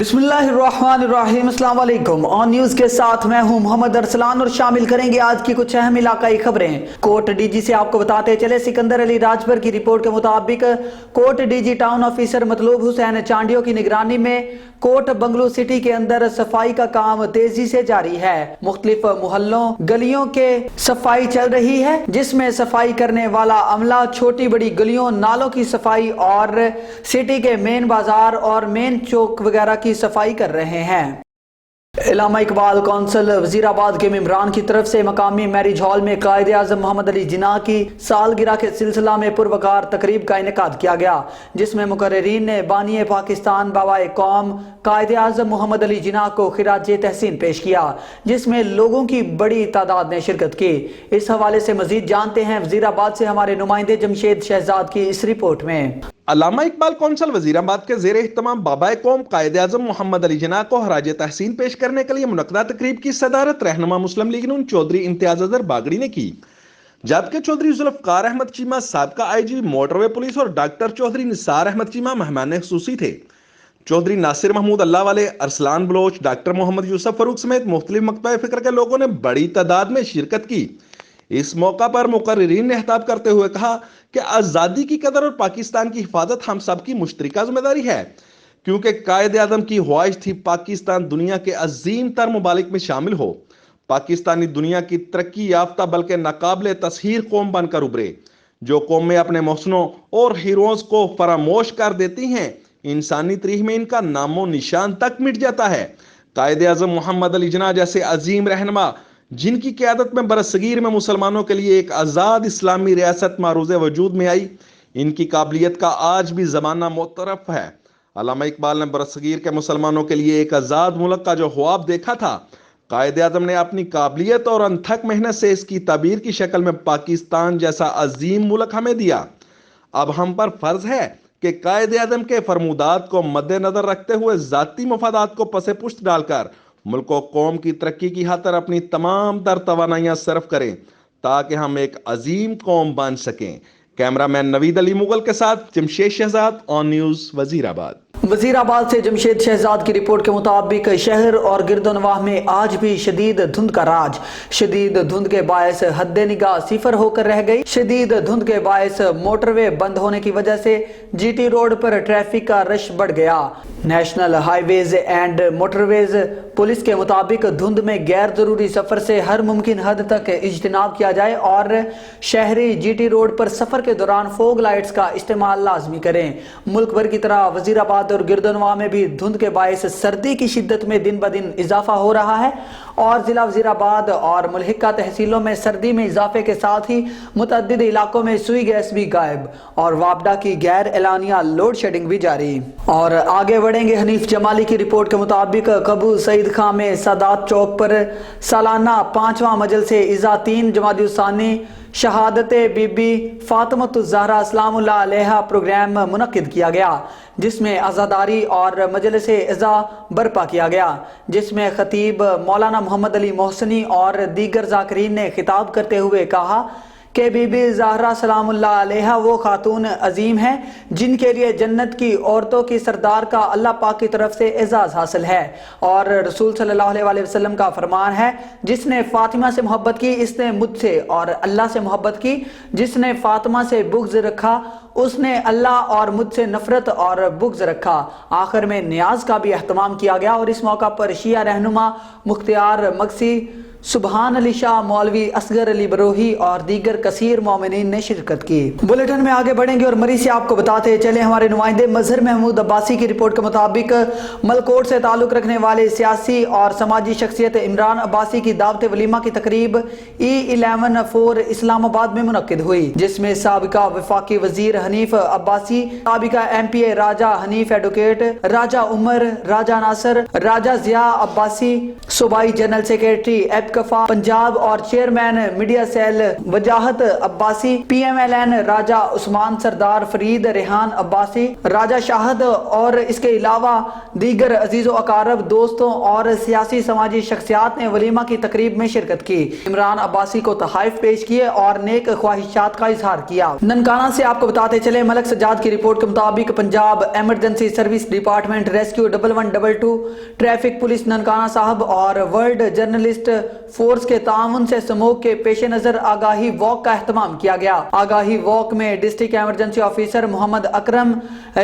बिस्मिल्लाहिर्रहमानिर्रहीम, अस्सलाम वालेकुम। ऑन न्यूज के साथ मैं हूं मोहम्मद अरसलान और शामिल करेंगे आज की कुछ अहम इलाकाई खबरें। कोट डीजी से आपको बताते चले, सिकंदर अली राजभर की रिपोर्ट के मुताबिक कोट डीजी टाउन ऑफिसर मतलूब हुसैन चांडियो की निगरानी में कोट बंगलू सिटी के अंदर सफाई का काम तेजी से जारी है। मुख्तलिफ मोहल्लों गलियों के सफाई चल रही है, जिसमें सफाई करने वाला अमला छोटी बड़ी गलियों नालों की सफाई और सिटी के मेन बाजार और मेन चौक वगैरह की सफाई कर रहे हैं। इलामा इकबाल कौंसिल वजीराबाद के मेंबरान की तरफ से मकामी मैरिज हॉल में कायदे आज़म मोहम्मद अली जिन्ना की सालगिरह के सिलसिला में पुरवकार तकरीब का इनेकाद किया गया, जिसमें मुकर्रिरीन ने बानी पाकिस्तान बाबाए कौम कायदे आज़म मोहम्मद अली जिन्ना को खिराज तहसीन पेश किया, जिसमें लोगों की बड़ी तादाद ने शिरकत की। इस हवाले से मजीद जानते हैं वजीराबाद से हमारे नुमाइंदे जमशेद शहजाद की इस रिपोर्ट में। अल्लामा इकबाल कौंसिल वजीराबाद के ज़ेर एहतमाम बाबाए कौम कायदे आज़म मोहम्मद अली जिन्ना को खराज तहसीन पेश करने के लिए मुनक्कदा तकरीब की सदारत रहनुमा मुस्लिम लीग नून चौधरी इम्तियाज अजहर बागड़ी ने की, जबकि चौधरी जुल्फकार अहमद चीमा साबका आईजी मोटरवे पुलिस और डॉक्टर चौधरी निसार अहमद चीमा मेहमान खुसूसी थे। चौधरी नासिर महमूद अल्लाह वाले, अरसलान बलोच, डॉक्टर मोहम्मद यूसुफ फरूक समेत मुख्तलिफ मकतबा फिक्र के लोगों ने बड़ी तादाद में शिरकत की। इस मौका पर मुकर्रिरीन ने खिताब करते हुए कहा कि आज़ादी की कदर और पाकिस्तान की हिफाजत हम सब की मुश्तरका जिम्मेदारी है, क्योंकि कायदे आज़म की ख्वाहिश थी पाकिस्तान दुनिया के अजीम तर ममालिक में शामिल हो। पाकिस्तानी दुनिया की तरक्की याफ्ता बल्कि नाकाबिले तस्हीर कौम बनकर उभरे। जो कौमें अपने मोहसनों और हीरोज को फरामोश कर देती हैं, इंसानी तारीख में इनका नामो निशान तक मिट जाता है। कायदे आज़म मोहम्मद अली जिन्ना जैसे अजीम रहनुमा, जिनकी क़यादत में बरसगीर में मुसलमानों के लिए एक आज़ाद इस्लामी रियासत मारूज़े वजूद में आई, इनकी काबिलियत का आज भी ज़माना मुतरफ है। अल्लामा इकबाल ने बरसगीर के मुसलमानों के लिए एक आज़ाद मुल्क का जो ख्वाब देखा था, कायदे आज़म ने अपनी काबिलियत और अनथक मेहनत से इसकी ताबीर की शक्ल में पाकिस्तान जैसा अजीम मुल्क हमें दिया। अब हम पर फर्ज है कि कायदे आज़म के फरमूदात को मद्देनजर रखते हुए ज़ाती मफादात को पसे पुश्त डालकर मुल्क और कौम की तरक्की की खातिर अपनी तमाम तर तवानाइयाँ सर्फ करें, ताकि हम एक अजीम कौम बन सकें। कैमरामैन नवीद अली मुगल के साथ जमशेद शहजाद, ऑन न्यूज़ वजीराबाद। वजीराबाद से जमशेद शहजाद की रिपोर्ट के मुताबिक शहर और गिरदोनवाह में आज भी शदीद धुंध का राज। शदीद धुंध के बायस हद्दे निगाह सिफर होकर रह गई। शदीद धुंध के बायस मोटरवे बंद होने की वजह से जीटी रोड पर ट्रैफिक का रश बढ़ गया। National highways and motorways police के मुताबिक धुंध में गैर जरूरी सफर से हर मुमकिन हद तक इज्तनाब किया जाए और शहरी जीटी रोड पर सफर के दौरान फोग लाइट्स का इस्तेमाल लाजमी करें। मुल्क भर की तरह वजीराबाद और गिरदोनवाह में भी धुंध के बायस सर्दी की शिद्दत में दिन ब दिन इजाफा हो रहा है और जिला वजीराबाद और मुल्हिका तहसीलों में सर्दी में इजाफे के साथ ही मुतअद्दिद इलाकों में सुई गैस भी गायब और वापडा की गैर एलानिया लोड शेडिंग भी जारी। और आगे बढ़ेंगे, हनीफ जमाली की रिपोर्ट के मुताबिक कबू सईद खां में सादात चौक पर सालाना 5वां मजल से इज़ा 3 जमादियुस्सानी शहादत बीबी फातिमतुज़्ज़हरा सलामुल्लाह अलैहा प्रोग्राम मुनक्किद किया गया, जिसमें अज़ादारी और मजलिस इज़ा बर्पा किया गया, जिसमें खतीब मौलाना मोहम्मद अली मोहसनी और दीगर ज़ाकिरीन ने खिताब करते हुए कहा कि बीबी ज़हरा सलामुल्लाह अलैहा वो खातून अजीम है जिनके लिए जन्नत की औरतों की सरदार का अल्लाह पाक की तरफ से एजाज़ हासिल है और रसूल सल्लल्लाहु अलैहि वसल्लम का फरमान है, जिसने फातिमा से मोहब्बत की इसने मुझसे और अल्लाह से मोहब्बत की, जिसने फातिमा से बुग़्ज़ रखा उसने अल्लाह और मुझसे नफरत और बुग़्ज़ रखा। आखिर में नियाज का भी एहतमाम किया गया और इस मौका पर शिया रहनुमा मुख्तियार मक्सी, सुबहान अली शाह, मौलवी असगर अली बरोही और दीगर कसीर मोमिनीन ने शिरकत की। बुलेटिन में आगे बढ़ेंगे और मरी से आपको बताते चले, हमारे नुमाइंदे मजहर महमूद अब्बासी की रिपोर्ट के मुताबिक मलकोट से ताल्लुक़ रखने वाले सियासी और समाजी शख्सियत इमरान अब्बासी की दावत वलीमा की तकरीब E11 इस्लामाबाद में मुनक्किद हुई, जिसमें साबिका वफाकी वजीर हनीफ अब्बासी, साबिका MPA राजा हनीफ एडवोकेट, राजा उमर, राजा नासर, राजा जिया अब्बासी, सूबाई जनरल सेक्रेटरी کفا پنجاب اور chairman media cell Wajahat Abbasi, PMLN Raja Usman Sardar Farid Rehan Abbasi, راجہ شاہد اور اس کے علاوہ دیگر عزیز و اقارب، دوستوں اور سیاسی سماجی شخصیات نے ولیمہ کی تقریب میں شرکت کی، عمران عباسی کو تحائف پیش کیے اور نیک خواہشات کا اظہار کیا۔ ننکانہ سے آپ کو بتاتے چلے، ملک سجاد کی رپورٹ کے مطابق Punjab emergency service department rescue 1122 traffic police Nankana صاحب اور ورلڈ جرنلسٹ فورس کے تعاون سے سموگ کے پیش نظر آگاہی واک کا اہتمام کیا گیا۔ آگاہی واک میں ڈسٹرکٹ ایمرجنسی آفیسر محمد اکرم،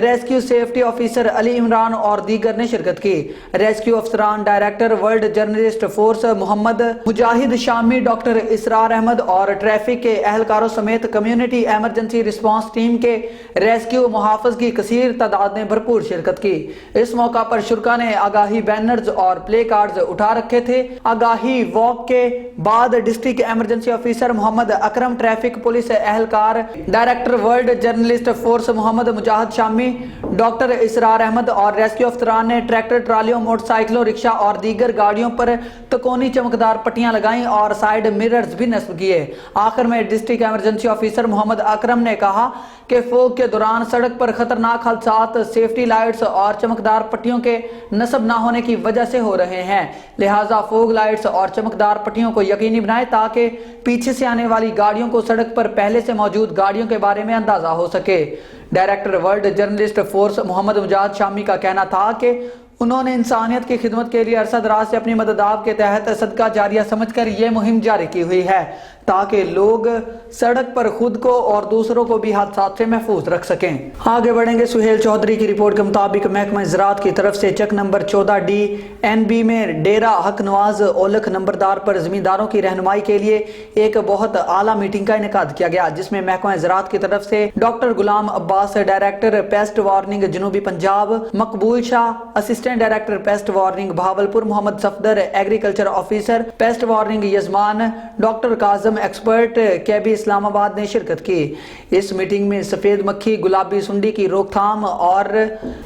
rescue safety officer Ali Imran اور دیگر نے شرکت کی۔ ریسکیو افسران ڈائریکٹر ورلڈ جرنلسٹ فورس محمد مجاہد شامی، ڈاکٹر اسرار احمد اور ٹریفک کے اہلکاروں سمیت کمیونٹی ایمرجنسی رسپانس ٹیم کے ریسکیو محافظ کی کثیر تعداد نے بھرپور شرکت کی۔ اس موقع پر شرکا نے آگاہی بینرز اور پلے کارڈز اٹھا رکھے تھے۔ آگاہی واک کے بعد ڈسٹرکٹ ایمرجنسی آفیسر محمد اکرم، ٹریفک پولیس اہلکار، ڈائریکٹر ورلڈ جرنلسٹ فورس محمد مجاہد شامی، ڈاکٹر اسرار احمد اور ریسکیو افسران نے ٹریکٹر، ٹرالیوں، موٹر سائیکلوں، رکشہ اور دیگر گاڑیوں پر تکونی چمکدار پٹیاں لگائیں اور سائیڈ مررز بھی نصب کیے۔ آخر میں ڈسٹرکٹ ایمرجنسی آفیسر محمد اکرم نے کہا کہ فوگ کے دوران سڑک پر خطرناک حادثات سیفٹی لائٹس اور چمکدار پٹیوں کے نصب نہ ہونے کی وجہ سے ہو رہے ہیں، لہٰذا فوگ لائٹس اور چمکدار پٹیوں کو یقینی بنائیں تاکہ پیچھے سے آنے والی گاڑیوں کو سڑک پر پہلے سے موجود گاڑیوں کے بارے میں اندازہ ہو سکے۔ ڈائریکٹر ورلڈ جرنلسٹ فورس محمد مجاہد شامی کا کہنا تھا کہ انہوں نے انسانیت کی خدمت کے لیے عرصہ دراز سے اپنی مدد آپ کے تحت صدقہ جاریہ سمجھ کر یہ مہم جاری کی ہوئی ہے تاکہ لوگ سڑک پر خود کو اور دوسروں کو بھی حادثات سے محفوظ رکھ سکیں۔ آگے بڑھیں گے۔ سہیل چودھری کی رپورٹ کے مطابق محکمہ زراعت کی طرف سے چک نمبر 14D میں ڈیرہ حق نواز اولکھ نمبردار پر زمینداروں کی رہنمائی کے لیے ایک بہت اعلیٰ میٹنگ کا انعقاد کیا گیا، جس میں محکمہ زراعت کی طرف سے doctor Ghulam Abbas, director pest warning جنوبی Punjab, Maqbool Shah, assistant director pest warning Bahawalpur, Muhammad Safdar, agriculture officer pest warning Yazman, doctor Kazim, expert کیبی اسلام آباد نے شرکت کی۔ اس میٹنگ میں سفید مکھی، گلابی سنڈی کی روک تھام اور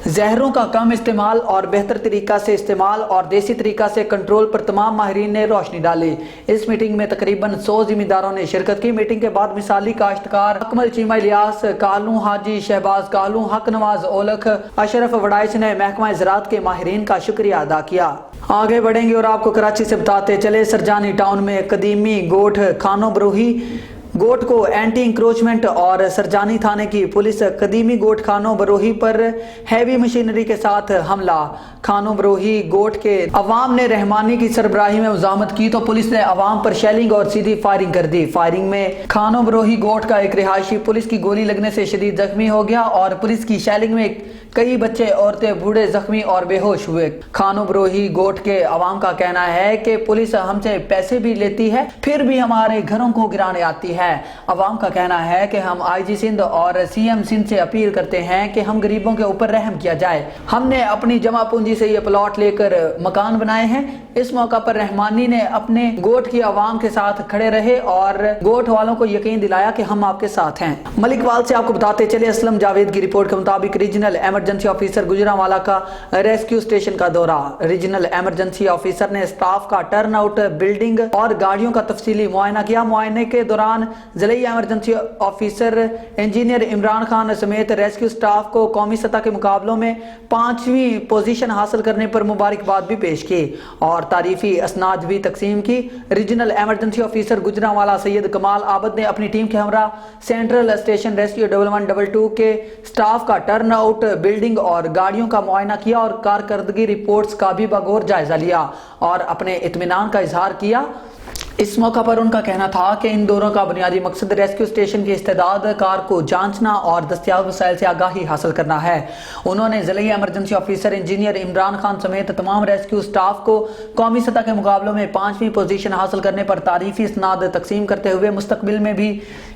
زہروں کا کم استعمال اور بہتر طریقہ سے استعمال اور دیسی طریقہ سے کنٹرول پر تمام ماہرین نے روشنی ڈالی۔ اس میٹنگ میں تقریباً 100 زمینداروں نے شرکت کی۔ میٹنگ کے بعد مثالی کاشتکار اکمل چیمہ الیاس کالوں، حاجی شہباز کالوں، حق نواز اولکھ، اشرف وڈائچ نے محکمہ زراعت کے ماہرین کا شکریہ ادا کیا۔ آگے بڑھیں گے اور آپ کو کراچی سے بتاتے چلے، سرجانی ٹاؤن میں قدیمی گوٹھ خانوں بروہی گوٹ کو اینٹی انکروچمنٹ اور سرجانی تھانے کی پولیس قدیمی گوٹ خانوں بروہی پر ہیوی مشینری کے ساتھ حملہ۔ خانوں بروہی گوٹ کے عوام نے رحمانی کی سربراہی میں مزاحمت کی تو پولیس نے عوام پر شیلنگ اور سیدھی فائرنگ کر دی۔ فائرنگ میں خانوں بروہی گوٹ کا ایک رہائشی پولیس کی گولی لگنے سے شدید زخمی ہو گیا اور پولیس کی شیلنگ میں کئی بچے، عورتیں، بوڑھے زخمی اور بے ہوش ہوئے۔ خانوں بروہی گوٹ کے عوام کا کہنا ہے کہ پولیس ہم سے پیسے بھی لیتی ہے پھر بھی ہمارے گھروں کو گرانے آتی ہے۔ عوام کا کہنا ہے کہ ہم IG سندھ اور CM سندھ سے اپیل کرتے ہیں کہ ہم غریبوں کے اوپر رحم کیا جائے۔ ہم نے اپنی جمع پونجی سے یہ پلاٹ لے کر مکان بنائے ہیں۔ اس موقع پر رحمانی نے اپنے گوٹ کی عوام کے ساتھ کھڑے رہے اور گوٹ والوں کو یقین دلایا کہ ہم آپ کے ساتھ ہیں۔ ملک وال سے آپ کو بتاتے چلے، اسلم جاوید کی رپورٹ کے مطابق ریجنل ایمرجنسی آفیسر گجرانوالہ کا ریسکیو اسٹیشن کا دورہ۔ ریجنل ایمرجنسی آفیسر نے اسٹاف کا ٹرن آؤٹ، بلڈنگ اور گاڑیوں کا تفصیلی معائنہ کیا۔ معائنے کے دوران ضلعی emergency officer engineer Imran Khan سمیت ریسکیو اسٹاف کو قومی سطح کے مقابلوں میں 5ویں پوزیشن حاصل کرنے پر مبارکباد بھی پیش کی اور تعریفی اسناد بھی تقسیم کی۔ ریجنل ایمرجنسی آفیسر گجرانوالہ سید کمال عابد نے اپنی ٹیم کے ہمراہ سینٹرل اسٹیشن ریسکیو 1122 کے اسٹاف کا ٹرن آؤٹ، بلڈنگ اور گاڑیوں کا معائنہ کیا اور کارکردگی رپورٹس کا بھی بغور جائزہ لیا اور اپنے اطمینان کا اظہار کیا۔ اس موقع پر ان کا کہنا تھا کہ ان دوروں کا بنیادی مقصد ریسکیو اسٹیشن کی استعداد کار کو جانچنا اور دستیاب وسائل سے آگاہی حاصل کرنا ہے۔ انہوں نے ضلعی emergency officer engineer Imran Khan سمیت تمام ریسکیو اسٹاف کو قومی سطح کے مقابلوں میں 5ویں پوزیشن حاصل کرنے پر تعریفی اسناد تقسیم کرتے ہوئے مستقبل میں بھی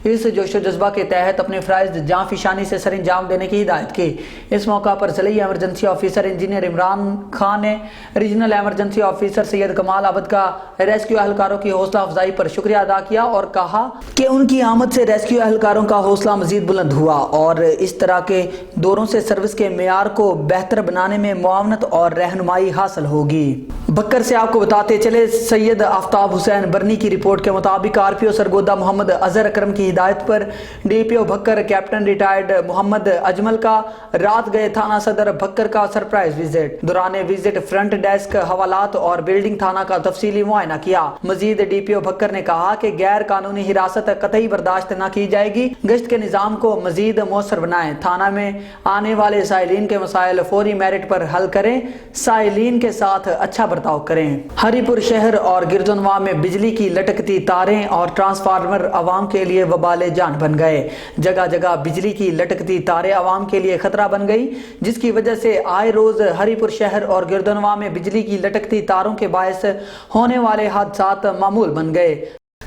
اس جوش و جذبہ کے تحت اپنے فرائض جاں فشانی سے سر انجام دینے کی ہدایت کی۔ اس موقع پر ضلعی emergency officer engineer Imran Khan نے ریجنل ایمرجنسی آفیسر سید کمال عابد کا ریسکیو اہلکاروں کی حوصلہ افزائی پر شکریہ ادا کیا اور کہا کہ ان کی آمد سے ریسکیو اہلکاروں کا حوصلہ مزید بلند ہوا اور اس طرح کے دوروں سے سروس کے معیار کو بہتر بنانے میں معاونت اور رہنمائی حاصل ہوگی۔ بکر سے آپ کو بتاتے چلے سید آفتاب حسین برنی کی رپورٹ کے مطابق آر پی او سرگودا محمد اظہر اکرم کی ہدایت پر ڈی پی او بھکر کیپٹن ریٹائرڈ محمد اجمل کا رات گئے تھانہ صدر بھکر کا سرپرائز وزٹ۔ دوران وزٹ فرنٹ ڈیسک، حوالات اور بلڈنگ تھانہ کا تفصیلی معائنہ کیا۔ مزید ڈی پی او بھکر نے کہا کہ غیر قانونی حراست قطعی برداشت نہ کی جائے گی، گشت کے نظام کو مزید مؤثر بنائیں، تھانہ میں آنے والے سائلین کے مسائل فوری میرٹ پر حل کریں، سائلین کے ساتھ اچھا برتاؤ کریں۔ ہری پور شہر اور گردنواہ میں بجلی کی لٹکتی تاریں اور ٹرانسفارمر عوام کے لیے وبال جان بن گئے۔ جگہ جگہ بجلی کی لٹکتی تاریں عوام کے لیے خطرہ بن گئی، جس کی وجہ سے آئے روز ہری پور شہر اور گردنواہ میں بجلی کی لٹکتی تاروں کے باعث ہونے والے حادثات معمول بن گئے۔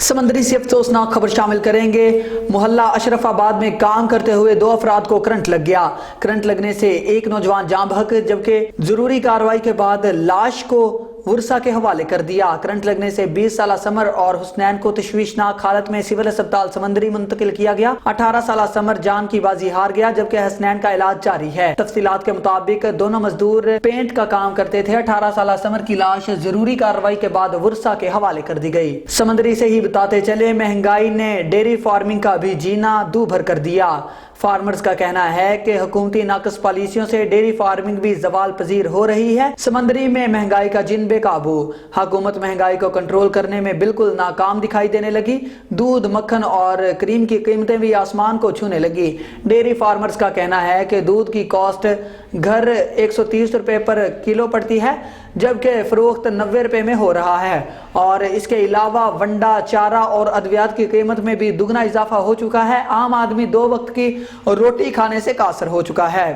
سمندری سے افسوسناک خبر شامل کریں گے۔ محلہ اشرف آباد میں کام کرتے ہوئے 2 افراد کو کرنٹ لگ گیا۔ کرنٹ لگنے سے ایک نوجوان جاں بحق، جبکہ ضروری کارروائی کے بعد لاش کو ورثہ کے حوالے کر دیا۔ کرنٹ لگنے سے 20 سالہ سمر اور حسنین کو تشویشناک حالت میں سول اسپتال سمندری منتقل کیا گیا۔ 18 سالہ سمر جان کی بازی ہار گیا، جبکہ حسنین کا علاج جاری ہے۔ تفصیلات کے مطابق دونوں مزدور پینٹ کا کام کرتے تھے۔ 18 سالہ سمر کی لاش ضروری کارروائی کے بعد ورثہ کے حوالے کر دی گئی۔ سمندری سے ہی بتاتے چلے، مہنگائی نے ڈیری فارمنگ کا بھی جینا دو بھر کر دیا۔ فارمرز کا کہنا ہے کہ حکومتی ناقص پالیسیوں سے ڈیری فارمنگ بھی زوال پذیر ہو رہی ہے۔ سمندری میں مہنگائی کا جن بے قابو، حکومت مہنگائی کو کنٹرول کرنے میں بالکل ناکام دکھائی دینے لگی۔ دودھ، مکھن اور کریم کی قیمتیں بھی آسمان کو چھونے لگی۔ ڈیری فارمرز کا کہنا ہے کہ دودھ کی کاسٹ گھر 130 روپے پر کلو پڑتی ہے، جبکہ فروخت 90 روپے میں ہو رہا ہے، اور اس کے علاوہ ونڈا، چارہ اور ادویات کی قیمت میں بھی دگنا اضافہ ہو چکا ہے۔ عام آدمی 2 وقت کی روٹی کھانے سے قاصر ہو چکا ہے۔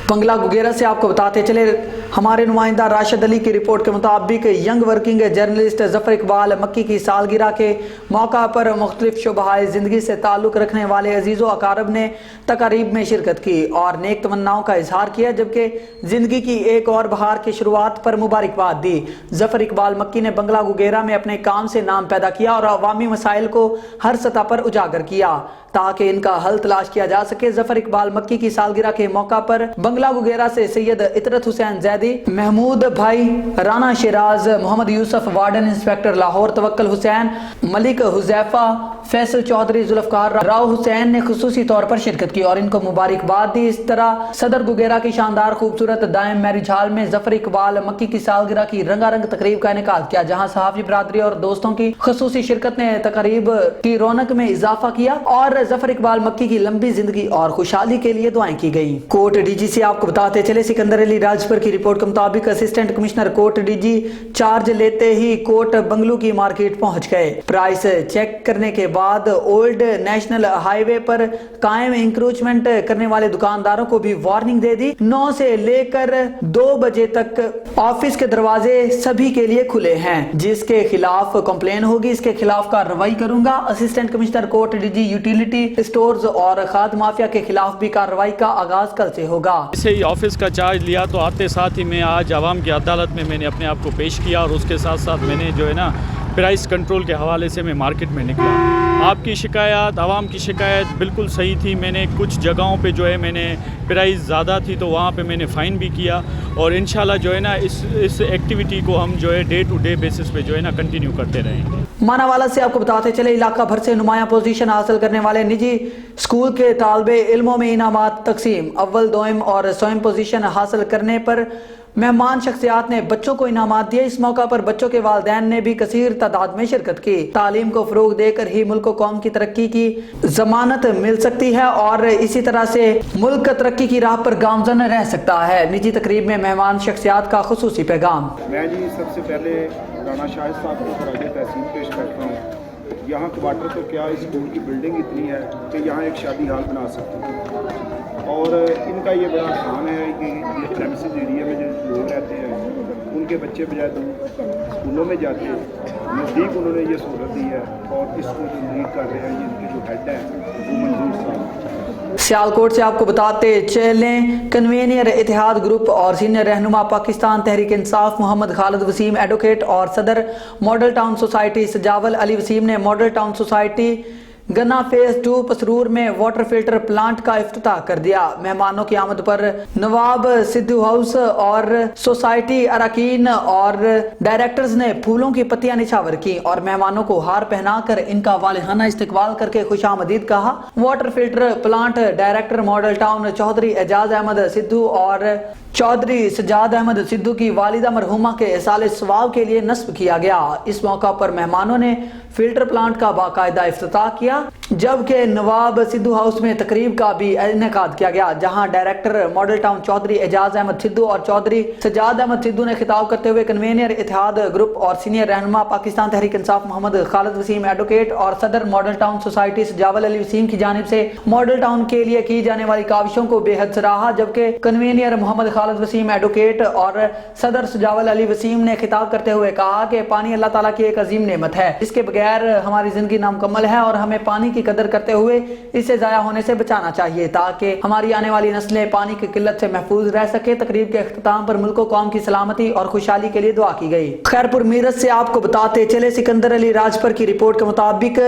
بنگلہ گگیرا سے آپ کو بتاتے چلے، ہمارے نمائندہ راشد علی کی رپورٹ کے مطابق ینگ ورکنگ جرنلسٹ ظفر اقبال مکی کی سالگرہ کے موقع پر مختلف شعبۂ زندگی سے تعلق رکھنے والے عزیز و اقارب نے تقاریب میں شرکت کی اور نیک تمناؤں کا اظہار کیا، جبکہ زندگی کی ایک اور بہار کی شروعات پر مبارکباد دی۔ ظفر اقبال مکی نے بنگلہ گگیرا میں اپنے کام سے نام پیدا کیا اور عوامی مسائل کو ہر سطح پر اجاگر کیا تاکہ ان کا حل تلاش کیا جا سکے۔ ظفر اقبال مکی کی سالگرہ کے موقع پر بنگلہ گگیرا سے سید اطرت حسین زیدی، محمود بھائی، رانا شیراز، محمد یوسف وارڈن انسپیکٹر لاہور توکل حسین، ملک حذیفہ، فیصل چودھری، ذوالفقار راؤ حسین نے خصوصی طور پر شرکت کی اور ان کو مبارکباد دی۔ اس طرح صدر گگیرا کی شاندار خوبصورت دائم میرج ہال میں ظفر اقبال مکی کی سالگرہ کی رنگا رنگ تقریب کا انعقاد کیا، جہاں صحافی برادری اور دوستوں کی خصوصی شرکت نے تقریب کی رونق میں اضافہ کیا اور ظفر اقبال مکی کی لمبی زندگی اور خوشحالی کے لیے دعائیں کی گئی۔ کوٹ ڈی جی سے آپ کو بتاتے چلے، سکندر علی راجپور کی رپورٹ کے مطابق اسسٹنٹ کمشنر کوٹ ڈی جی چارج لیتے ہی کوٹ بنگلو کی مارکیٹ پہنچ گئے۔ پرائس چیک کرنے کے بعد اولڈ نیشنل ہائی وے پر قائم انکروچمنٹ کرنے والے دکانداروں کو بھی وارننگ دے دی۔ 9 سے لے کر 2 بجے تک آفس کے دروازے سبھی کے لیے کھلے ہیں، جس کے خلاف کمپلین ہوگی اس کے خلاف کارروائی کروں گا۔ اسسٹنٹ کمشنر کوٹ ڈی جی یوٹیلیٹی اسٹورز اور کھاد مافیا کے خلاف بھی کارروائی کا آغاز کل سے ہوگا۔ اسے ہی آفس کا چارج لیا تو آتے ساتھ ہی میں آج عوام کی عدالت میں نے اپنے آپ کو پیش کیا اور اس کے ساتھ ساتھ میں نے جو ہے نا پرائس کنٹرول کے حوالے سے میں مارکیٹ میں نکلا۔ آپ کی شکایات، عوام کی شکایت بالکل صحیح تھی۔ میں نے کچھ جگہوں پہ جو ہے میں نے پرائس زیادہ تھی تو وہاں پہ میں نے فائن بھی کیا اور انشاءاللہ جو ہے نا اس ایکٹیویٹی کو ہم جو ہے ڈے ٹو ڈے بیسس پہ جو ہے نا کنٹینیو کرتے رہیں گے۔ ماناوالا سے آپ کو بتاتے چلے، علاقہ بھر سے نمایاں پوزیشن حاصل کرنے والے نجی اسکول کے طالب علموں میں انعامات تقسیم۔ اول، دوم اور سوم پوزیشن حاصل کرنے پر مہمان شخصیات نے بچوں کو انعامات دیے۔ اس موقع پر بچوں کے والدین نے بھی کثیر تعداد میں شرکت کی۔ تعلیم کو فروغ دے کر ہی ملک و قوم کی ترقی کی ضمانت مل سکتی ہے اور اسی طرح سے ملک ترقی کی راہ پر گامزن رہ سکتا ہے۔ نجی تقریب میں مہمان شخصیات کا خصوصی پیغام۔ میں جی سب سے پہلے رانا شاہد صاحب کو خراج تحسین پیش کرتا ہوں۔ یہاں کوارٹر تو کیا اسکول کی بلڈنگ اتنی ہے کہ یہاں ایک شادی ہال بنا سکتے ہیں، اور ان کا یہ بڑا احسان ہے کہ یہ پریمیسز ایریا میں جو لوگ رہتے ہیں ان کے بچے بجائے اسکولوں میں جاتے ہیں، نزدیک انہوں نے یہ سہولت دی ہے اور اس کو جو لیڈ کر رہے ہیں ان کے جو ہیڈ ہیں وہ منظور صاحب۔ سیالکوٹ سے آپ کو بتاتے چلیں، کنوینئر اتحاد گروپ اور سینئر رہنما پاکستان تحریک انصاف محمد خالد وسیم ایڈوکیٹ اور صدر ماڈل ٹاؤن سوسائٹی سجاول علی وسیم نے ماڈل ٹاؤن سوسائٹی गन्ना फेज 2 पसरूर में वाटर फिल्टर प्लांट का इफ्तिताह कर दिया। मेहमानों की आमद पर नवाब सिद्धू हाउस और सोसाइटी अरकान और डायरेक्टर्स ने फूलों की पत्तियां निछावर की और मेहमानों को हार पहनाकर इनका वालिहाना इस्तकबाल करके खुशामदीद कहा। Water filter plant director model town Chaudhry Ejaz Ahmed Sidhu और चौधरी सजाद अहमद सिद्धू की वालिदा मरहुमा के इसाले सवाब के लिए नस्ब किया गया। इस मौका पर मेहमानों ने फिल्टर प्लांट का बाकायदा इफ्तिताह किया, जबकि नवाब सिद्धू हाउस में तकरीब का भी इनेकाद किया गया, जहां director model town Chaudhry Ejaz Ahmed Sidhu और चौधरी सजाद अहमद सिद्धू ने खिताब करते हुए कन्वीनर इत्तेहाद ग्रुप और सीनियर रहनुमा पाकिस्तान तहरीक इंसाफ मोहम्मद खालिद वसीम एडवोकेट और सदर मॉडल टाउन सोसाइटी सजावल अली वसीम की जानिब से मॉडल टाउन के लिए की जाने वाली काविशों को बेहद सराहा, जबकि कन्वीनर मोहम्मद खालिद वसीम एडवोकेट और सदर सजावल अली वसीम ने खिताब करते हुए कहा कि पानी अल्लाह ताला की एक अजीम नेमत है, इसके बगैर हमारी जिंदगी नामुकम्मल है और हमें पानी की कदर करते हुए इसे जाया होने से बचाना चाहिए ताकि हमारी आने वाली नस्लें पानी की किल्लत से महफूज रह सके। तकरीब के इख्तिताम पर मुल्क व कौम की सलामती और खुशहाली के लिए दुआ की गई। खैरपुर मीरत से आपको बताते चले, सिकंदर अली राजपर की रिपोर्ट के मुताबिक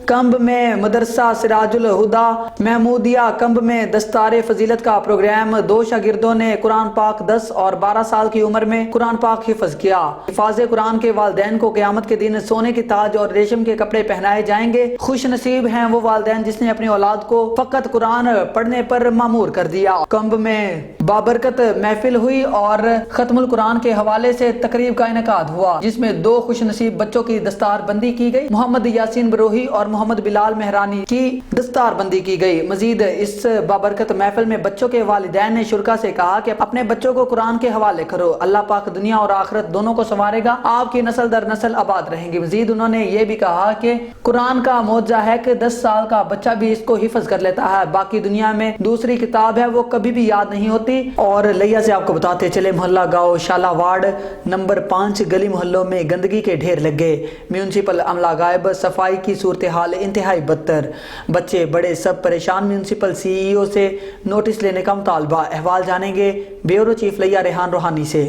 कंब में मदरसा सिराजुल हुदा महमूदिया कंब में दस्तारे फजीलत का प्रोग्राम। 2 शागिर्दों ने कुरान पाक 10 और 12 साल की उम्र में कुरान पाक हिफ्ज किया। हिफाज़े कुरान के वालिदैन को क़यामत के दिन सोने की ताज और रेशम के कपड़े पहनाए जाएंगे। खुश नसीब हैं वो वालिदैन जिसने अपनी औलाद को फकत कुरान पढ़ने पर मामूर कर दिया। कंब में बाबरकत महफिल हुई और खत्मुल कुरान के हवाले से तकरीब का इनेकाद हुआ, जिसमें 2 खुश नसीब बच्चों की दस्तार बंदी की गई। मोहम्मद यासीन बरोही और मोहम्मद बिलाल मेहरानी की दस्तार बंदी की गई। मजीद इस बाबरकत महफिल में बच्चों के वालिदैन ने शुरका से कहा कि अपने बच्चों को कुरान के हवाले करो, अल्लाह पाक दुनिया और आखिरत दोनों को संवारेगा, आपकी नस्ल दर नस्ल आबाद रहेंगी। मजीद उन्होंने ये भी कहा कि कुरान का मौजज़ा है कि 10 साल का बच्चा भी इसको हिफ्ज कर लेता है, बाकी दुनिया में दूसरी किताब है वो कभी भी याद नहीं होती। और लिया से आपको बताते चले, मोहल्ला गांव शाला वार्ड नंबर 5 गली मोहल्लों में गंदगी के ढेर लग गए। म्यूनसिपल अमला गायब, सफाई की सूरत हाल इंतहाई बदतर, बच्चे बड़े सब परेशान। म्यूनसिपल CEO से नोटिस लेने का मुतालबा। अहवाल जानेंगे ब्यूरो चीफ लिया रेहान रोहानी से।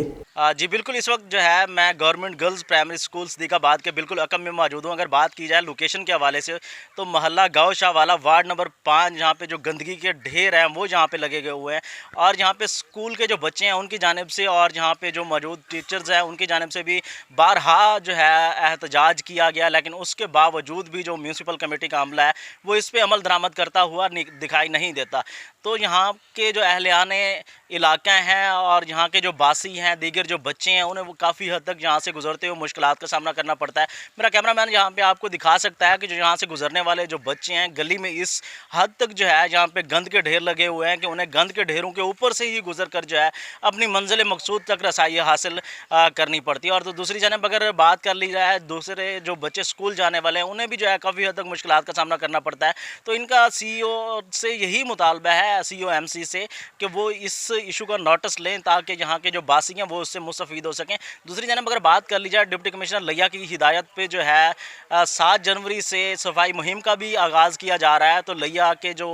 जी बिल्कुल, इस वक्त जो है मैं गवर्नमेंट गर्ल्स प्राइमरी स्कूल सदीकाबाद के बिल्कुल अकम में मौजूद हूँ। अगर बात की जाए लोकेशन के हवाले से तो मोहल्ला गाँव शाह वाला वार्ड नंबर 5, जहाँ पे जो गंदगी के ढेर हैं वो जहाँ पे लगे गए हुए हैं और जहाँ पे स्कूल के जो बच्चे हैं उनकी जानिब से और जहाँ पे जो मौजूद टीचर्स हैं उनकी जानिब से भी बारहा जो है एहतजाज किया गया, लेकिन उसके बावजूद भी जो म्यूनसिपल कमेटी का अमला है वो इस पर अमल दरामद करता हुआ दिखाई नहीं देता। तो यहाँ के जो अहलियाने इलाका हैं और यहाँ के जो बासी हैं, दीगर जो बच्चे हैं, उन्हें वो काफ़ी हद तक यहाँ से गुजरते हुए मुश्किलात का सामना करना पड़ता है। मेरा कैमरामैन यहाँ पे आपको दिखा सकता है कि जो यहाँ से गुजरने वाले जो बच्चे हैं गली में इस हद तक जो है यहाँ पे गंद के ढेर लगे हुए हैं कि उन्हें गंद के ढेरों के ऊपर से ही गुजर कर जो है अपनी मंजिल मकसूद तक रसाई हासिल करनी पड़ती है। और तो दूसरी जानब अगर बात कर ली जाए दूसरे जो बच्चे स्कूल जाने वाले हैं उन्हें भी जो है काफ़ी हद तक मुश्किलात का सामना करना पड़ता है। तो इनका CEO से यही मुतालबा है, CEO MC से, कि वो इस इशू का नोटिस लें ताकि यहाँ के जो बासी हैं वो उससे मुस्तफ़ीद हो सकें। दूसरी जानब अगर बात कर ली जाए डिप्टी कमिश्नर लिया की हिदायत पे जो है 7 जनवरी से सफाई मुहिम का भी आगाज़ किया जा रहा है। तो लिया के जो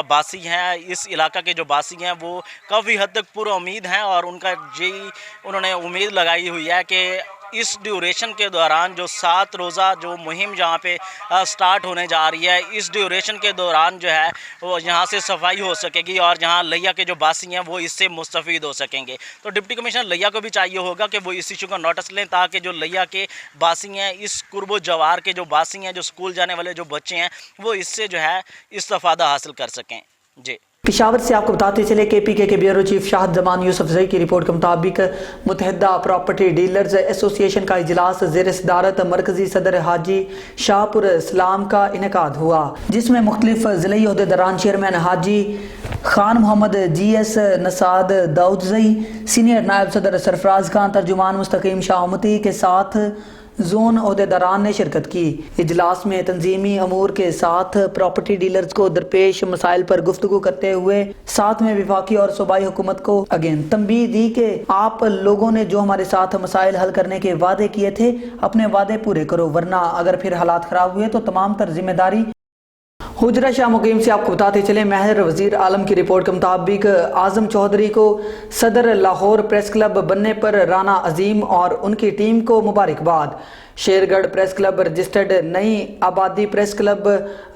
बासी हैं, इस इलाका के जो बासी हैं वो काफ़ी हद तक पूरा उम्मीद हैं और उनका यही उन्होंने उम्मीद लगाई हुई है कि इस ड्यूरेशन के दौरान जो 7 रोज़ा जो मुहिम जहाँ पे स्टार्ट होने जा रही है, इस ड्यूरेशन के दौरान जो है वो यहाँ से सफाई हो सकेगी और जहाँ लिया के जो बासी हैं वो इससे मुस्तफ़ीद हो सकेंगे। तो डिप्टी कमिश्नर लिया को भी चाहिए होगा कि वो इस इशू का नोटिस लें ताकि जो लिया के बासी हैं, इस कुर्बो जवार के जो बासी हैं, जो स्कूल जाने वाले जो बच्चे हैं, वो इससे जो है इस्तिफ़ादा हासिल कर सकें। जी पिशावर से आपको बताते चले KPK के ब्यूरो चीफ शाहिद जमान यूसुफजई की रिपोर्ट के मुताबिक मुतहदा प्रॉपर्टी डीलर्स एसोसिएशन का इजलास ज़ेर सदारत मरकजी सदर हाजी शाहपुर इस्लाम का इनेकाद हुआ, जिसमें मुख्तलिफ ज़िले अहदेदारान चेयरमैन हाजी खान मोहम्मद GS नसाद दाऊदजई, सीनियर नायब सदर सरफराज खान, तर्जुमान मुस्तकीम शाहमती के साथ जोन अहदेदारान ने शिरकत की। इजलास में तंजीमी अमूर के साथ प्रॉपर्टी डीलर्स को दरपेश मसाइल पर गुफ्तगू करते हुए साथ में विफाकी और सूबाई हुकूमत को अगेन तंबीह दी कि आप लोगों ने जो हमारे साथ मसाइल हल करने के वादे किए थे अपने वादे पूरे करो, वरना अगर फिर हालात ख़राब हुए तो तमाम तर जिम्मेदारी हुजरा शाह मुकीम से आपको बताते चले, महर वजीर आलम की रिपोर्ट के मुताबिक आजम चौधरी को सदर लाहौर प्रेस क्लब बनने पर राना अजीम और उनकी टीम को मुबारकबाद। शेरगढ़ प्रेस क्लब रजिस्टर्ड, नई आबादी प्रेस क्लब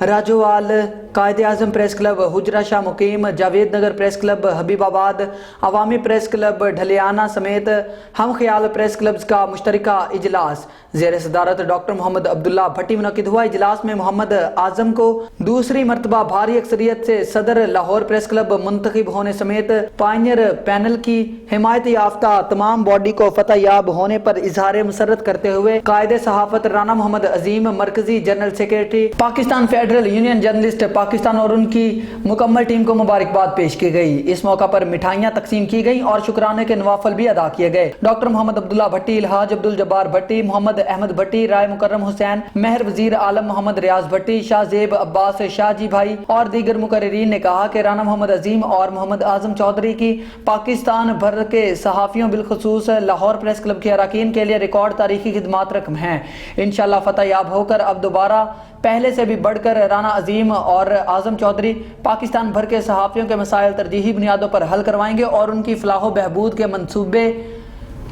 राजोवाल, कायदे आजम प्रेस क्लब हुजरा शाह मुकीम, जावेद नगर प्रेस क्लब हबीबाबाद, अवामी प्रेस क्लब ढलियाना समेत हम ख्याल प्रेस क्लब्स का मुश्तरका इजलास ज़ेर सदारत डॉक्टर मोहम्मद अब्दुल्ला भट्टी मुनक्किद हुआ। इजलास में मोहम्मद आजम को दूसरी मरतबा भारी अक्सरियत से सदर लाहौर प्रेस क्लब मुंतखब होने समेत पायनियर पैनल की हिमायत याफ्ता तमाम बॉडी को फतह याब होने पर इजहार मसरत करते हुए कायदे सहाफत राना मोहम्मद अजीम, मरकजी general secretary Pakistan federal union journalist Pakistan और उनकी मुकम्मल टीम को मुबारकबाद पेश की गई। इस मौका पर मिठाइयाँ तकसीम की गई और शुक्राने के नवाफल भी अदा किए गए। डॉक्टर मोहम्मद अब्दुल्ला भट्टी, इल्हाज अब्दुल जब्बार भट्टी, मोहम्मद अहमद भट्टी, राय मुकर्रम हुसैन, महर वजीर आलम मोहम्मद रियाज भट्टी, शाहजेब अब्बास शाहजी भाई और दीगर मुकर्रीन ने कहा कि राना मोहम्मद अजीम और मोहम्मद आजम चौधरी की पाकिस्तान भर के सहाफ़ियों बिलखुसूस लाहौर प्रेस क्लब के अरकान के लिए रिकॉर्ड तारीखी खिदमात रकम हैं। इंशाअल्लाह फतह याब होकर अब दोबारा पहले से भी बढ़कर राना अजीम और आजम चौधरी पाकिस्तान भर के सहाफ़ियों के मसाइल तरजीही बुनियादों पर हल करवाएंगे और उनकी फलाह बहबूद के मंसूबे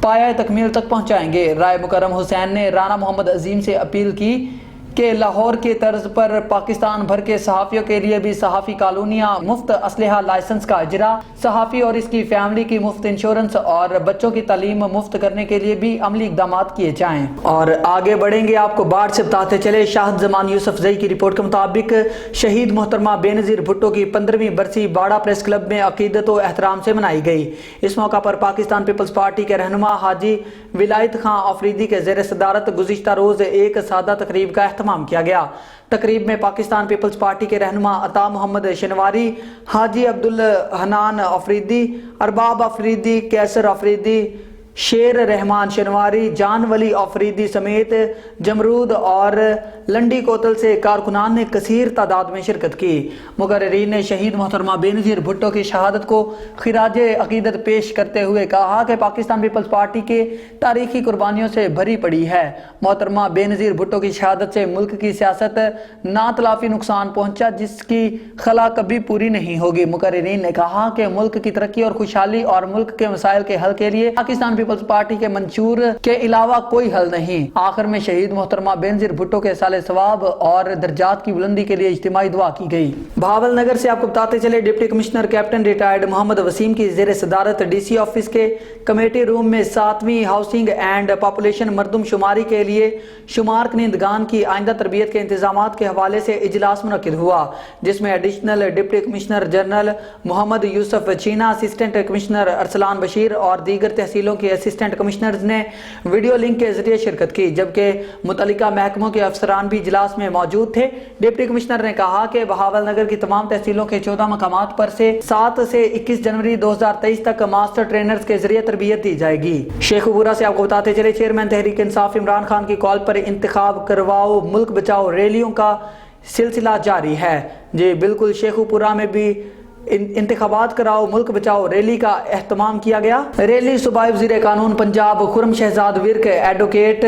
पाया तकमील तक पहुंचाएंगे। राय मुकर्रम हुसैन ने राना मोहम्मद अजीम से अपील की कि लाहौर के तर्ज पर पाकिस्तान भर के सहाफ़ियों के लिए भी सहाफ़ी कॉलोनियाँ, मुफ्त असलहा लाइसेंस का इजरा, सहाफ़ी और इसकी फैमिली की मुफ्त इंश्योरेंस और बच्चों की तालीम मुफ्त करने के लिए भी अमली इक़दाम किए जाएँ। और आगे बढ़ेंगे, आपको बाढ़ से बताते चले, शाहिद जमान यूसुफ जई की रिपोर्ट के मुताबिक शहीद मोहतरमा बेनज़ीर भुट्टो की 15वीं बरसी बाड़ा प्रेस क्लब में अकीदत व एहतराम से मनाई गई। इस मौका पर पाकिस्तान पीपल्स पार्टी के रहनुमा हाजी विलायत खां अफरीदी के ज़ेर सदारत गुज़िश्ता रोज़ एक सादा तकरीब का एहतमाम किया गया। तकरीब में पाकिस्तान पीपल्स पार्टी के रहनुमा अता मोहम्मद शनवारी, हाजी अब्दुल हनान अफरीदी, अरबाब अफरीदी, कैसर अफरीदी, शेर रहमान शनवारी, जान वली अफरीदी समेत जमरूद और लंडी कोतल से कारकुनान ने कसीर तादाद में शिरकत की। मुकर्रीन ने शहीद मोहतरमा बेनज़ीर भुट्टो की शहादत को खिराज अकीदत पेश करते हुए कहा कि पाकिस्तान पीपल्स पार्टी के तारीखी कुर्बानियों से भरी पड़ी है। मोहतरमा बेनज़ीर भुट्टो की शहादत से मुल्क की सियासत नातलाफी नुकसान पहुंचा जिसकी खला कभी पूरी नहीं होगी। मुकर्रीन ने कहा कि मुल्क की तरक्की और खुशहाली और मुल्क के मसाइल के हल के लिए पाकिस्तान पीपल्स पार्टी के मंशूर के अलावा कोई हल नहीं। आखिर में शहीद मोहतरमा बेनज़ीर भुट्टो के साले सवाब और दर्जात की बुलंदी के लिए इज्तिमाई दुआ की गई। भावल नगर से आपको बताते चले, deputy commissioner captain retired Mohammad Waseem की ज़ेर सदारत डीसी ऑफिस के कमेटी रूम में 7वीं हाउसिंग एंड पॉपुलेशन मरदम शुमारी के लिए शुमार कनिंदगान की आइंदा तरबियत के इंतजामात के हवाले से इजलास मुनक्किद हुआ, जिसमें additional deputy commissioner general Mohammad Yousuf Cheena, assistant commissioner Arsalan Bashir और दीगर तहसीलों के असिस्टेंट कमिश्नर्स ने वीडियो लिंक के जरिए शिरकत की, जबकि मुतल्लिका महकमों के अफसरान भी इजलास में मौजूद थे। डिप्टी कमिश्नर ने कहा कि बहावल नगर की तमाम तहसीलों के 14 मकामात पर से 7 से 21 जनवरी 2023 तक मास्टर ट्रेनर्स के जरिए तरबियत दी जाएगी। शेखुपुरा से आपको बताते चले, चेयरमैन तहरीक इंसाफ इमरान खान की कॉल पर इंतखाब करवाओ मुल्क बचाओ रैलियों का सिलसिला जारी है। जी बिल्कुल, शेखुपुरा में भी इंतखाबात कराओ मुल्क बचाओ रैली का एहतमाम किया गया। रैली सूबाई वज़ीर कानून पंजाब खुर्रम शहजाद विर्क, एडवोकेट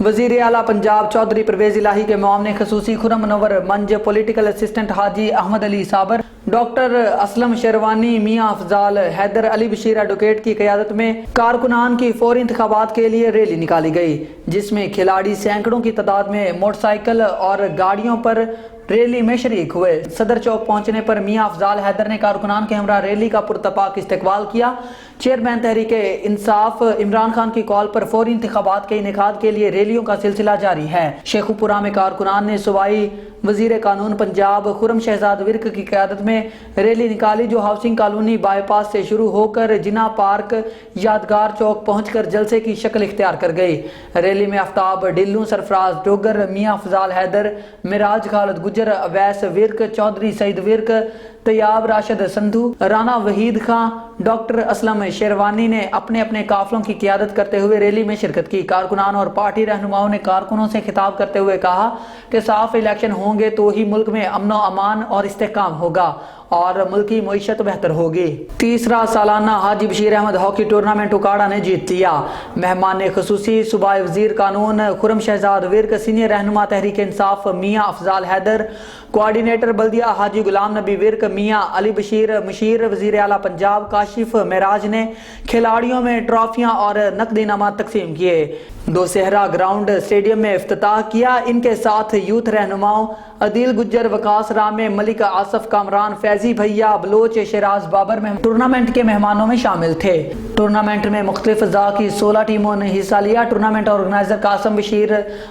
वज़ीर आला पंजाब चौधरी परवेज़ इलाही के मुआवने खसूसी खुर्रम मनव्वर मंज, पॉलिटिकल असिस्टेंट हाजी अहमद अली साबर, डॉक्टर असलम शेरवानी, मियाँ अफजाल, हैदर अली बशीर एडवोकेट की क़यादत में कारकुनान की फौरी इंतखाबात के लिए रैली निकाली गई, जिसमें खिलाड़ी सैकड़ों की तादाद में मोटरसाइकिल और गाड़ियों पर रैली में शरीक हुए। सदर चौक पहुंचने पर मियाँ अफजाल हैदर ने कारकुनान के हमरा रैली का पुरतपाक इस्तकबाल किया। चेयरमैन तहरीक इंसाफ इमरान खान की कॉल पर फौरी इंतखाबात के इनेकाद के लिए रैलियों का सिलसिला जारी है। शेखुपुरा में कारकुनान ने सूबाई वज़ीर कानून पंजाब खुर्रम शहजाद विर्क की क़यादत में रैली निकाली, जो हाउसिंग कॉलोनी बाईपास से शुरू होकर जिना पार्क यादगार चौक पहुंचकर जलसे की शक्ल इख्तियार कर गई। रैली में आफ्ताब डिल्लू, सरफराज डोगर, मियाँ अफजाल हैदर, मिराज खालिद गुजर, अवैस विर्क, चौधरी सईद विर्क, तैयाब राशिद संधू, राना वहीद खां, डॉक्टर असलम शेरवानी ने अपने अपने काफिलों की क़यादत करते हुए रैली में शिरकत की। कारकुनान और पार्टी रहनुमाओं ने कारकुनों से खिताब करते हुए कहा कि साफ इलेक्शन होंगे तो ही मुल्क में अमन व अमान और इस्तेहकाम होगा اور ملکی معیشت بہتر ہوگی۔ تیسرا سالانہ حاجی بشیر احمد ہاکی ٹورنامنٹ اکاڑا نے جیت لیا۔ مہمان خصوصی صوبائی وزیر قانون خرم شہزاد ورک، سینئر رہنما تحریک انصاف میاں افضال حیدر، کوارڈینیٹر بلدیہ حاجی غلام نبی ورک، میاں علی بشیر، مشیر وزیر اعلیٰ پنجاب کاشف معراج نے کھلاڑیوں میں ٹرافیاں اور نقدی انعامات تقسیم کیے۔ دو صحرا گراؤنڈ اسٹیڈیم میں افتتاح کیا۔ ان کے ساتھ یوتھ رہنماؤں عدیل گجر، وقاص رامے، ملک آصف کامران، فیضی بھیا بلوچ، شیراز بابر ٹورنامنٹ کے مہمانوں میں شامل تھے۔ ٹورنامنٹ میں مختلف اضلاع کی 16 ٹیموں نے حصہ لیا۔ ٹورنامنٹ آرگنائزر قاسم بشیر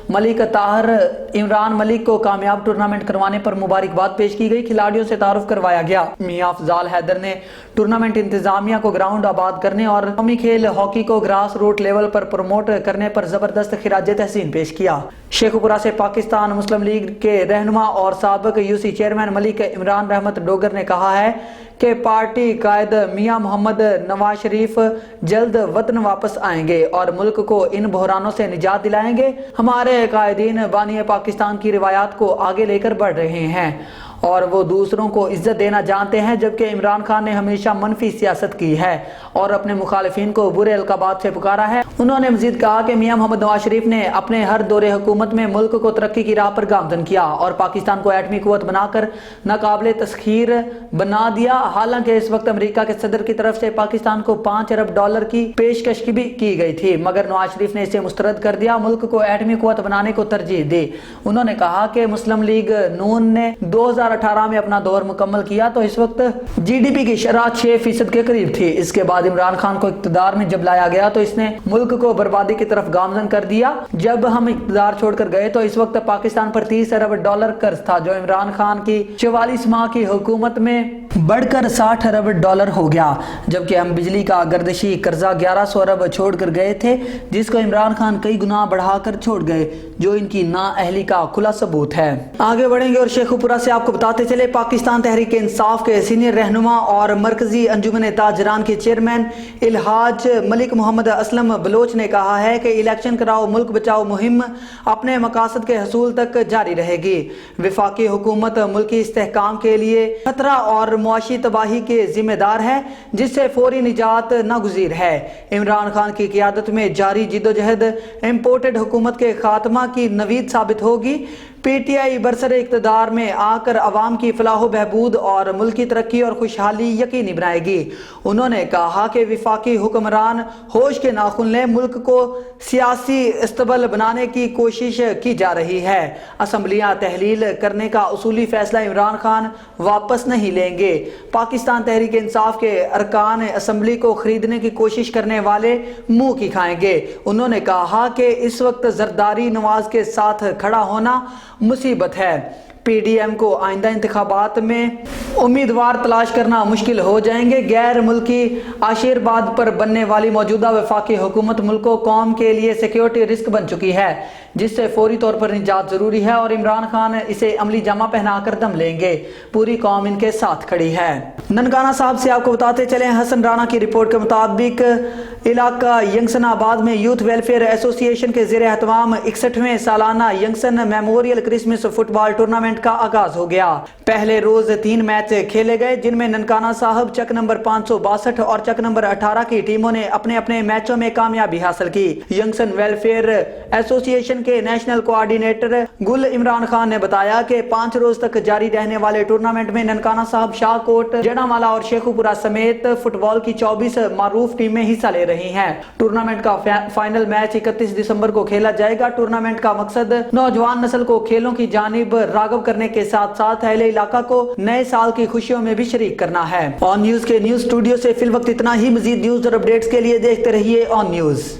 ملک طاہر عمران ملک کو کامیاب ٹورنامنٹ کروانے پر مبارکباد پیش کی گئی۔ کھلاڑیوں سے تعارف کروایا گیا۔ میاں افضال حیدر نے ٹورنامنٹ انتظامیہ کو گراؤنڈ آباد کرنے اور قومی کھیل ہاکی کو گراس روٹ لیول پر پروموٹ کرنے پر زبردست خراج تحسین پیش کیا۔ شیخ پورہ سے پاکستان مسلم لیگ کے رہنما اور سابق UC چیئرمین ملک عمران رحمت ڈوگر نے کہا ہے کہ پارٹی قائد میاں محمد نواز شریف جلد وطن واپس آئیں گے اور ملک کو ان بحرانوں سے نجات دلائیں گے۔ ہمارے قائدین بانی پاکستان کی روایات کو آگے لے کر بڑھ رہے ہیں اور وہ دوسروں کو عزت دینا جانتے ہیں، جبکہ عمران خان نے ہمیشہ منفی سیاست کی ہے اور اپنے مخالفین کو برے القابات سے پکارا ہے۔ انہوں نے مزید کہا کہ میاں محمد نواز شریف نے اپنے ہر دور حکومت میں ملک کو ترقی کی راہ پر گامزن کیا اور پاکستان کو ایٹمی قوت بنا کر ناقابل تسخیر بنا دیا۔ حالانکہ اس وقت امریکہ کے صدر کی طرف سے پاکستان کو $5 ارب کی پیشکش بھی کی گئی تھی، مگر نواز شریف نے اسے مسترد کر دیا، ملک کو ایٹمی قوت بنانے کو ترجیح دی۔ انہوں نے کہا کہ مسلم لیگ نون نے 2018 میں اپنا دور مکمل کیا تو اس وقت GDP کی شرح 6% کے قریب تھی۔ اس کے بعد عمران خان کو اقتدار میں جب لایا گیا تو اس نے ملک کو بربادی کی طرف گامزن کر دیا۔ جب ہم اقتدار چھوڑ کر گئے تو اس وقت پاکستان پر $30 ارب قرض تھا، جو عمران خان کی 44 ماہ کی حکومت میں بڑھ کر $60 ارب ہو گیا، جبکہ ہم بجلی کا گردشی قرضہ 1100 ارب چھوڑ کر گئے تھے، جس کو عمران خان کئی گنا بڑھا کر چھوڑ گئے، جو ان کی نااہلی کا کھلا ثبوت ہے۔ آگے بڑھیں گے اور شیخ پورہ سے آپ کو بتاتے چلے پاکستان تحریک انصاف کے سینئر رہنما اور مرکزی انجمن تاجران کے چیئرمین الحاج ملک محمد اسلم بلوچ نے کہا ہے کہ الیکشن کراؤ ملک بچاؤ مہم اپنے مقاصد کے حصول تک جاری رہے گی۔ وفاقی حکومت ملکی استحکام کے لیے خطرہ اور معاشی تباہی کے ذمہ دار ہے، جس سے فوری نجات ناگزیر ہے۔ عمران خان کی قیادت میں جاری جدوجہد امپورٹڈ حکومت کے خاتمہ کی نوید ثابت ہوگی۔ PTI برسر اقتدار میں آ کر عوام کی فلاح و بہبود اور ملکی ترقی اور خوشحالی یقینی بنائے گی۔ انہوں نے کہا کہ وفاقی حکمران ہوش کے ناخن لیں، ملک کو سیاسی استبل بنانے کی کوشش کی جا رہی ہے۔ اسمبلیاں تحلیل کرنے کا اصولی فیصلہ عمران خان واپس نہیں لیں گے۔ پاکستان تحریک انصاف کے ارکان اسمبلی کو خریدنے کی کوشش کرنے والے منہ کی کھائیں گے۔ انہوں نے کہا کہ اس وقت زرداری نواز کے ساتھ کھڑا ہونا مصیبت ہے۔ PDM کو آئندہ انتخابات میں امیدوار تلاش کرنا مشکل ہو جائیں گے۔ غیر ملکی آشیرواد پر بننے والی موجودہ وفاقی حکومت ملک و قوم کے لیے سیکیورٹی رسک بن چکی ہے، جس سے فوری طور پر نجات ضروری ہے اور عمران خان اسے عملی جامہ پہنا کر دم لیں گے۔ پوری قوم ان کے ساتھ کھڑی ہے۔ ننکانہ صاحب سے آپ کو بتاتے چلیں، حسن رانا کی رپورٹ کے مطابق علاقہ ینگسن آباد میں یوتھ ویلفیئر ایسوسی ایشن کے زیر اہتمام 61ویں سالانہ ینگسن میموریل کرسمس فٹ بال ٹورنامنٹ کا آغاز ہو گیا۔ پہلے روز 3 میچ کھیلے گئے، جن میں ننکانہ صاحب چک نمبر 562 اور چک نمبر 18 کی ٹیموں نے اپنے اپنے میچوں میں کامیابی حاصل کی۔ ینگسن ویلفیئر ایسوسی ایشن کے نیشنل کوآرڈینیٹر گل عمران خان نے بتایا کہ 5 روز تک جاری رہنے والے ٹورنامنٹ میں ننکانہ صاحب، شاہ کوٹ، جڑامالہ اور شیخ پورہ سمیت فٹ بال کی 24 معروف ٹیمیں حصہ لے رہی ہیں۔ ٹورنامنٹ کا فائنل میچ 31 دسمبر کو کھیلا جائے گا۔ ٹورنامنٹ کا مقصد نوجوان نسل کو کھیلوں کی جانب راغب کرنے کے ساتھ ساتھ اہل علاقہ کو نئے سال کی خوشیوں میں بھی شریک کرنا ہے۔ آن نیوز کے نیوز اسٹوڈیو سے فی الوقت اتنا ہی۔ مزید نیوز اور اپڈیٹس کے لیے دیکھتے رہیے آن نیوز۔